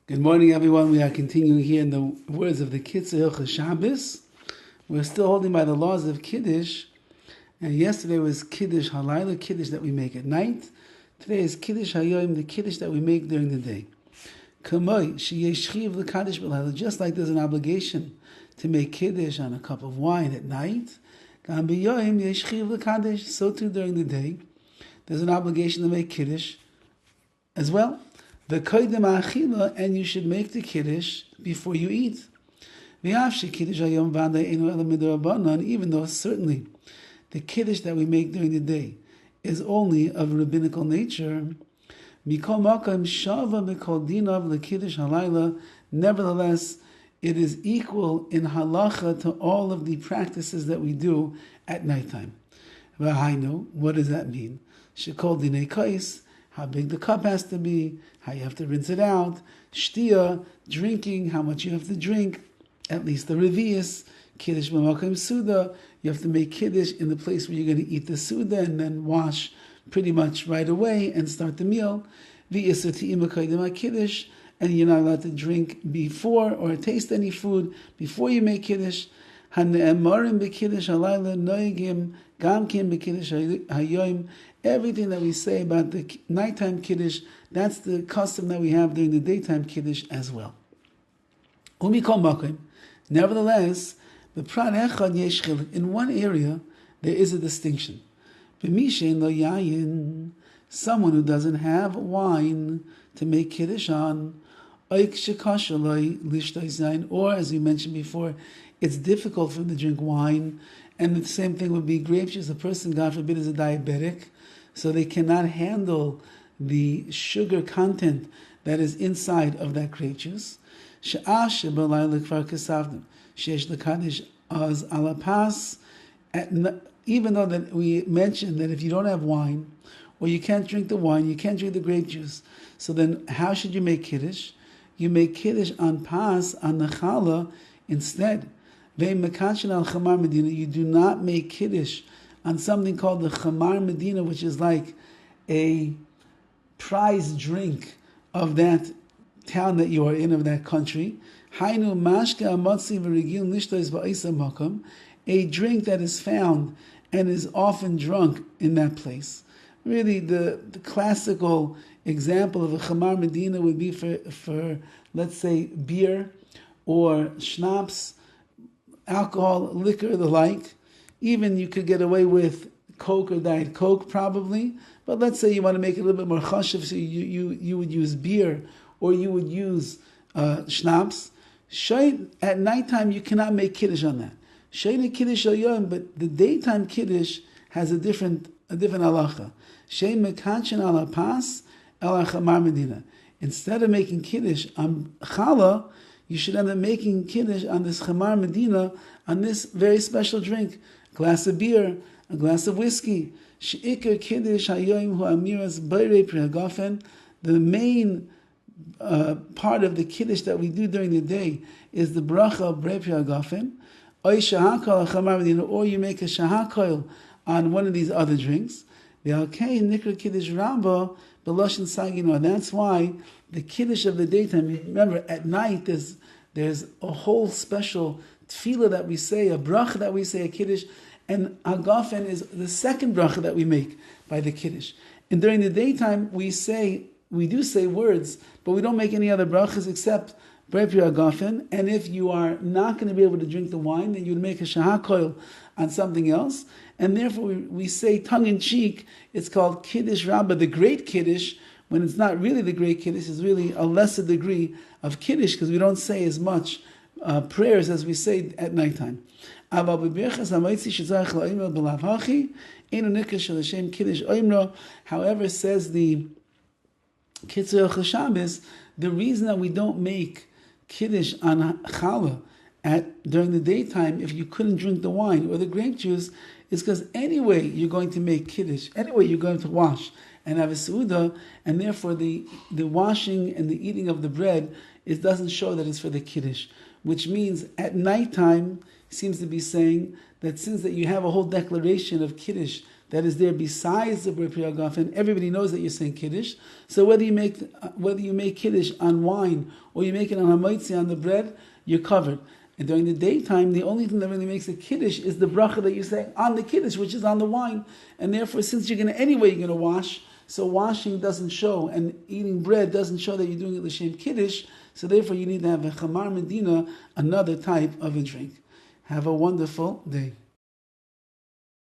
Good morning, everyone. We are continuing here in the words of the KITZUR HILCHOS SHABBOS. We're still holding by the laws of Kiddush. And yesterday was Kiddush Halayla, Kiddush that we make at night. Today is Kiddush Hayom, the Kiddush that we make during the day. Kamoi, sheyeshchiv l'kaddish b'layla. Just like there's an obligation to make Kiddush on a cup of wine at night, gam b'yoyim yeshchiv l'kaddish. So too during the day, there's an obligation to make Kiddush as well. The koydem achila, and you should make the Kiddush before you eat. Even though certainly the Kiddush that we make during the day is only of rabbinical nature, nevertheless, it is equal in halacha to all of the practices that we do at nighttime. What does that mean? How big the cup has to be, how you have to rinse it out, shtia, drinking, how much you have to drink, at least the revius, kiddush b'makom suda, you have to make kiddush in the place where you're going to eat the suda and then wash pretty much right away and start the meal. Kiddush, and you're not allowed to drink before or taste any food before you make kiddush. Everything that we say about the nighttime kiddush, that's the custom that we have during the daytime kiddush as well. Nevertheless, in one area there is a distinction. Someone who doesn't have wine to make kiddush on, or as we mentioned before, it's difficult for him to drink wine, and the same thing would be grape juice. A person, God forbid, is a diabetic, so they cannot handle the sugar content that is inside of that grape juice. Even though that we mentioned that if you don't have wine, or you can't drink the wine, you can't drink the grape juice, so then how should you make kiddush? You make kiddush on pas, on the challah, instead. You do not make kiddush on something called the chamar medina, which is like a prize drink of that town that you are in, of that country. A drink that is found and is often drunk in that place. Really, the classical example of a chamar medina would be for let's say beer or schnapps, alcohol, liquor, the like. Even you could get away with Coke or Diet Coke probably, but let's say you want to make it a little bit more chashuv, so you would use beer or you would use schnapps. At nighttime you cannot make kiddush on that. Kiddush al-yom, but the daytime kiddush has a different halacha. Instead of making kiddush on challah, you should end up making kiddush on this chamar medina, on this very special drink, a glass of beer, a glass of whiskey. The main part of the kiddush that we do during the day is the bracha of brei pri hagafen, or you make a shahakol on one of these other drinks. That's why the kiddush of the daytime, remember at night there's a whole special tefillah that we say, a bracha that we say, a kiddush, and hagafen is the second bracha that we make by the kiddush. And during the daytime we do say words, but we don't make any other brachas except brei pri hagafen. And if you are not going to be able to drink the wine, then you would make a shahakol on something else. And therefore we say tongue-in-cheek, it's called Kiddush Rabbah, the great Kiddush, when it's not really the great Kiddush, it's really a lesser degree of Kiddush, because we don't say as much prayers as we say at nighttime. However, says the KITZUR HILCHOS SHABBOS, the reason that we don't make Kiddush on challah during the daytime, if you couldn't drink the wine or the grape juice, is because anyway you're going to make kiddush, anyway you're going to wash and have a seudah, and therefore the washing and the eating of the bread, it doesn't show that it's for the kiddush, which means at nighttime seems to be saying that since that you have a whole declaration of kiddush that is there besides the Pri Hagafen, everybody knows that you're saying Kiddush. So whether you make Kiddush on wine or you make it on Hamaitzi, on the bread, you're covered. And during the daytime, the only thing that really makes a Kiddush is the bracha that you're saying on the Kiddush, which is on the wine. And therefore, since you're going to wash, so washing doesn't show, and eating bread doesn't show that you're doing it l'shem Kiddush. So therefore, you need to have a Chamar Medina, another type of a drink. Have a wonderful day.